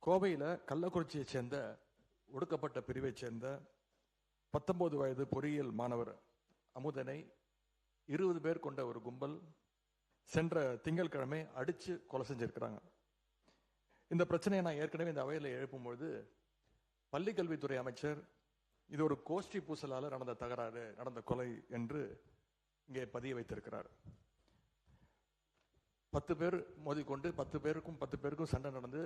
கோவையில் கள்ளக்குறிச்சியை சேர்ந்த ஒடுக்கப்பட்ட பிரிவை சேர்ந்த 19 வயது பொறியியல் மாணவர் அமுதனை 20 பேர் கொண்ட ஒரு கும்பல் சென்ற திங்கட்கிழமை அடிச்சு கொலை செஞ்சிருக்கிறாங்க. இந்த பிரச்சனையை நான் ஏற்கனவே இந்த அவையில் எழுப்பும்பொழுது பள்ளிக்கல்வித்துறை அமைச்சர் இது ஒரு கோஷ்டி பூசலால நடந்த தகராறு, நடந்த கொலை என்று இங்கே பதிய வைத்திருக்கிறார். 10 பேர் மோதிக்கொண்டு 10 பேருக்கும் சண்டை நடந்து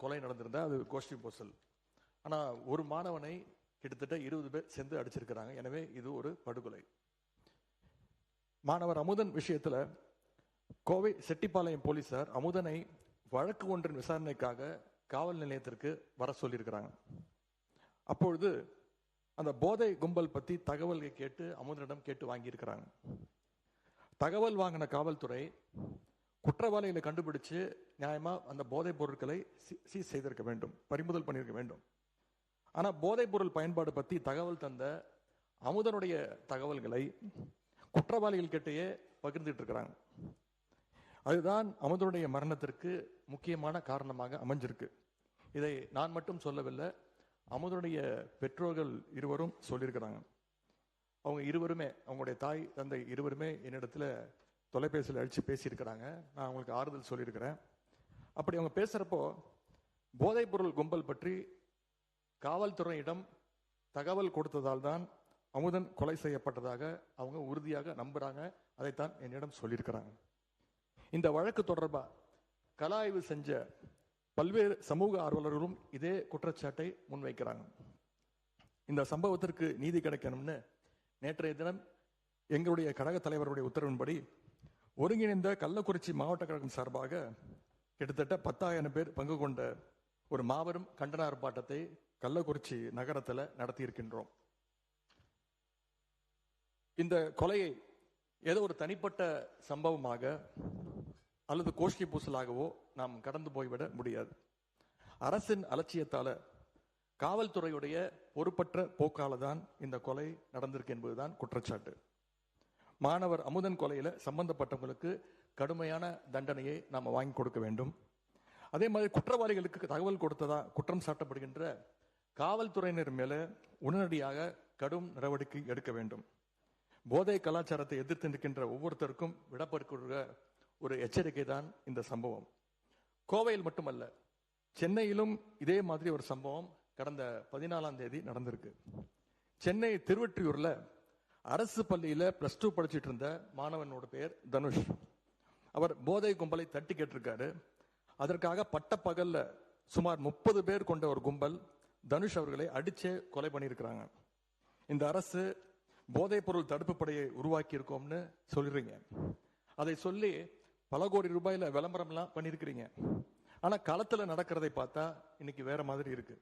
கொலை நடந்திருந்தா அது கோஷ்டி பூசல். ஆனா ஒரு மாணவனை கிட்டத்தட்ட 20 பேர் சேர்ந்து அடிச்சிருக்கிறாங்க. எனவே இது ஒரு படுகொலை. மாணவர் அமுதன் விஷயத்துல கோவை செட்டிப்பாளையம் போலீசார் அமுதனை வழக்கு ஒன்றின் விசாரணைக்காக காவல் நிலையத்திற்கு வர சொல்லியிருக்கிறாங்க. அப்பொழுது அந்த போதை கும்பல் பத்தி தகவல்களை கேட்டு அமுதனிடம் கேட்டு வாங்கியிருக்கிறாங்க. தகவல் வாங்கின காவல்துறை குற்றவாளிகளை கண்டுபிடிச்சு நியாயமா அந்த போதைப் பொருட்களை சீஸ் செய்திருக்க வேண்டும், பறிமுதல் பண்ணியிருக்க வேண்டும். ஆனா போதைப் பொருள் பயன்பாடு பத்தி தகவல் தந்த அமுதனுடைய தகவல்களை குற்றவாளிகள் கிட்டேயே பகிர்ந்துட்டு இருக்கிறாங்க. அதுதான் அமுதனுடைய மரணத்திற்கு முக்கியமான காரணமாக அமைஞ்சிருக்கு. இதை நான் மட்டும் சொல்லவில்லை, அமுதனுடைய பெற்றோர்கள் இருவரும் சொல்லியிருக்கிறாங்க. அவங்க இருவருமே, அவங்களுடைய தாய் தந்தை இருவருமே என்னிடத்துல தொலைபேசியில் அழிச்சு பேசியிருக்கிறாங்க. நான் அவங்களுக்கு ஆறுதல் சொல்லியிருக்கிறேன். அப்படி அவங்க பேசுறப்போ போதைப் பொருள் கும்பல் பற்றி காவல்துறையிடம் தகவல் கொடுத்ததால் தான் அமுதன் கொலை செய்யப்பட்டதாக அவங்க உறுதியாக நம்புறாங்க. அதைத்தான் என்னிடம் சொல்லியிருக்கிறாங்க. இந்த வழக்கு தொடர்பா கள ஆய்வு செஞ்ச பல்வேறு சமூக ஆர்வலர்களும் இதே குற்றச்சாட்டை முன்வைக்கிறாங்க. இந்த சம்பவத்திற்கு நீதி கிடைக்கணும்னு நேற்றைய தினம் எங்களுடைய கழக தலைவருடைய உத்தரவின்படி ஒருங்கிணைந்த கள்ளக்குறிச்சி மாவட்ட கழகம் சார்பாக கிட்டத்தட்ட 10,000 பேர் பங்கு கொண்ட ஒரு மாபெரும் கண்டன ஆர்ப்பாட்டத்தை கள்ளக்குறிச்சி நகரத்தில் நடத்தி இருக்கின்றோம். இந்த கொலையை ஏதோ ஒரு தனிப்பட்ட சம்பவமாக அல்லது கோஷ்டி பூசலாகவோ நாம் கடந்து போய்விட முடியாது. அரசின் அலட்சியத்தால, காவல்துறையுடைய பொறுப்பற்ற போக்கால தான் இந்த கொலை நடந்திருக்கு என்பதுதான் குற்றச்சாட்டு. மாணவர் அமுதன் கொலையில சம்பந்தப்பட்டவங்களுக்கு கடுமையான தண்டனையை நாம் வாங்கி கொடுக்க வேண்டும். அதே மாதிரி குற்றவாளிகளுக்கு தகவல் கொடுத்ததா குற்றம் சாட்டப்படுகின்ற காவல்துறையினர் மேல உடனடியாக கடும் நடவடிக்கை எடுக்க வேண்டும். போதை கலாச்சாரத்தை எதிர்த்து நிற்கின்ற ஒவ்வொருத்தருக்கும் விடப்படுகிற ஒரு எச்சரிக்கை தான் இந்த சம்பவம். கோவையில் மட்டுமல்ல, சென்னையிலும் இதே மாதிரி ஒரு சம்பவம் கடந்த 14ஆம் தேதி நடந்திருக்கு. சென்னை திருவொற்றியூர்ல அரசு பள்ளியில +2 படிச்சுட்டு இருந்த மாணவனோட பெயர் தனுஷ். அவர் போதை கும்பலை தட்டி கேட்டிருக்காரு. அதற்காக பட்டப்பகல்ல சுமார் 30 பேர் கொண்ட ஒரு கும்பல் தனுஷ் அவர்களை அடிச்சே கொலை பண்ணியிருக்கிறாங்க. இந்த அரசு போதைப் பொருள் தடுப்பு படையை உருவாக்கி இருக்கோம்னு சொல்றீங்க. அதை சொல்லி பல கோடி ரூபாயில விளம்பரம்லாம் பண்ணியிருக்கிறீங்க. ஆனா களத்துல நடக்கிறதை பார்த்தா இன்னைக்கு வேற மாதிரி இருக்கு.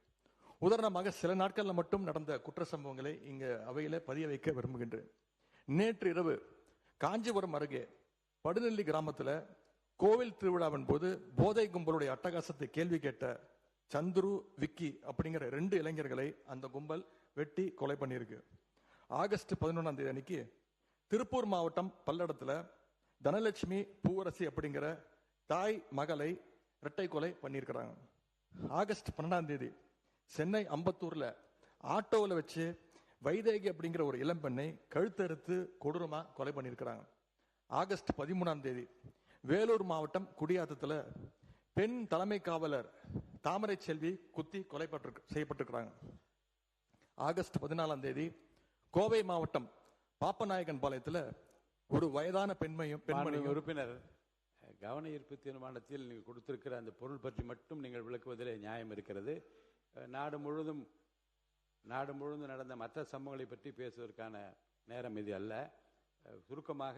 உதாரணமாக சில நாட்கள்ல மட்டும் நடந்த குற்ற சம்பவங்களை இங்க அவையில பதிய வைக்க விரும்புகின்றேன். நேற்று இரவு காஞ்சிபுரம் அருகே படுநெல்லி கிராமத்துல கோவில் திருவிழாவின் போது போதை கும்பலுடைய அட்டகாசத்தை கேள்வி கேட்ட சந்துரு, விக்கி அப்படிங்கிற 2 இளைஞர்களை அந்த கும்பல் வெட்டி கொலை பண்ணியிருக்கு. ஆகஸ்ட் 11ஆம் தேதி அன்னைக்கு திருப்பூர் மாவட்டம் பல்லடத்துல தனலட்சுமி, பூவரசி அப்படிங்கிற தாய் மகளை இரட்டை கொலை பண்ணியிருக்கிறாங்க. ஆகஸ்ட் 12ஆம் தேதி சென்னை அம்பத்தூர்ல ஆட்டோவில் வச்சு வைதேகி அப்படிங்கிற ஒரு இளம்பெண்ணை கழுத்தறுத்து கொடூரமா கொலை பண்ணியிருக்கிறாங்க. ஆகஸ்ட் 13ஆம் தேதி வேலூர் மாவட்டம் குடியாத்தத்துல பெண் தலைமை காவலர் தாமரை செல்வி குத்தி கொலை செய்யப்பட்டிருக்கிறாங்க. ஆகஸ்ட் 14ஆம் தேதி கோவை மாவட்டம் பாப்பநாயகன் பாளையத்துல ஒரு வயதான பெண்மணி உறுப்பினர் கவன ஈர்ப்பு தீர்மானத்தில் நீங்கள் கொடுத்திருக்கிற அந்த பொருள் பற்றி மட்டும் நீங்கள் விளக்குவதிலே நியாயம் இருக்கிறது. நாடு முழுவதும் நடந்த மற்ற சம்பவங்களை பற்றி பேசுவதற்கான நேரம் இது அல்ல. சுருக்கமாக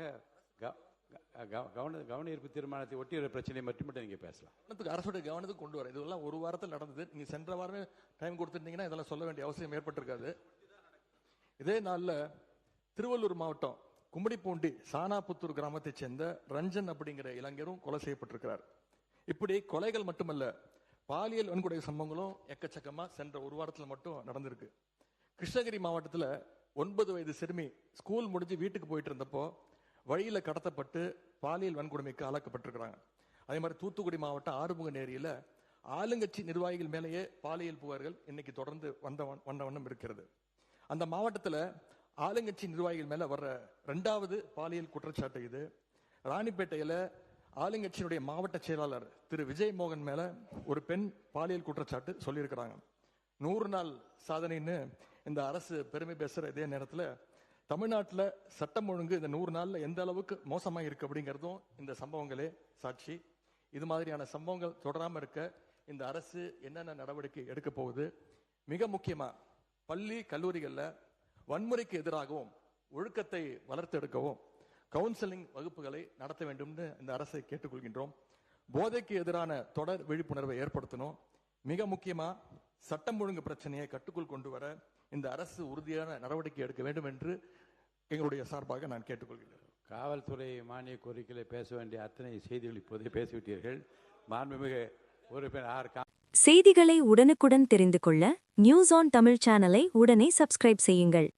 கவன ஈர்ப்பு தீர்மானத்தை ஒட்டி ஒரு பிரச்சனை மட்டும் நீங்க பேசலாம். அரசுடைய கவனத்துக்கு கொண்டு வர இதெல்லாம் ஒரு வாரத்தில் நடந்தது. நீங்க சென்ற வாரம் டைம் கொடுத்திருந்தீங்கன்னா இதெல்லாம் சொல்ல வேண்டிய அவசியம் ஏற்பட்டிருக்காது. இதே நாள்ல திருவள்ளூர் மாவட்டம் கும்படிப்பூண்டி சானாபுத்தூர் கிராமத்தை சேர்ந்த ரஞ்சன் அப்படிங்கிற இளைஞரும் கொலை செய்யப்பட்டிருக்கிறார். இப்படி கொலைகள் மட்டுமல்ல, பாலியல் வன்கொடுமை சம்பவங்களும் எக்கச்சக்கமா சென்ற ஒரு வாரத்தில் மட்டும் நடந்திருக்கு. கிருஷ்ணகிரி மாவட்டத்தில் 9 வயது சிறுமி ஸ்கூல் முடிஞ்சு வீட்டுக்கு போயிட்டு இருந்தப்போ வழியில கடத்தப்பட்டு பாலியல் வன்கொடுமைக்கு ஆளாக்கப்பட்டிருக்கிறாங்க. அதே மாதிரி தூத்துக்குடி மாவட்டம் ஆறுமுக நேரியில ஆளுங்கட்சி நிர்வாகிகள் மேலேயே பாலியல் புகார்கள் இன்னைக்கு தொடர்ந்து வந்த வண்ணம் இருக்கிறது. அந்த மாவட்டத்தில் ஆளுங்கட்சி நிர்வாகிகள் மேல வர்ற 2வது பாலியல் குற்றச்சாட்டு இது. ராணிப்பேட்டையில் ஆளுங்கட்சியினுடைய மாவட்ட செயலாளர் திரு விஜய் மோகன் மேல ஒரு பெண் பாலியல் குற்றச்சாட்டு சொல்லியிருக்கிறாங்க. 100 நாள் சாதனைன்னு இந்த அரசு பெருமை பேசுற இதே நேரத்தில் தமிழ்நாட்டில் சட்டம் ஒழுங்கு இந்த 100 நாள்ல எந்த அளவுக்கு மோசமா இருக்கு அப்படிங்கிறதும் இந்த சம்பவங்களே சாட்சி. இது மாதிரியான சம்பவங்கள் தொடராம இருக்க இந்த அரசு என்னென்ன நடவடிக்கை எடுக்க போகுது? மிக முக்கியமா பள்ளி கல்லூரிகளில் வன்முறைக்கு எதிராகவும் ஒழுக்கத்தை வளர்த்தெடுக்கவும் கவுன்சிலிங் வகுப்புகளை நடத்த வேண்டும்னு இந்த அரசை கேட்டுக்கொள்கின்றோம். போதைக்கு எதிரான தொடர் விழிப்புணர்வை ஏற்படுத்தணும். மிக முக்கியமா சட்டம் ஒழுங்கு பிரச்சனையை கட்டுக்குள் கொண்டு வர இந்த அரசு உறுதியான நடவடிக்கை எடுக்க வேண்டும் என்று எங்களுடைய சார்பாக நான் கேட்டுக்கொள்கிறேன். காவல்துறை மானிய கோரிக்கைகளை பேச வேண்டிய அத்தனை செய்திகள் இப்போதே பேசிவிட்டீர்கள். மாண்புமிகு உறுப்பினர் ஆர். செய்திகளை உடனுக்குடன் தெரிந்து கொள்ள நியூஸ் ஆன் தமிழ் சேனலை உடனே சப்ஸ்கிரைப் செய்யுங்கள்.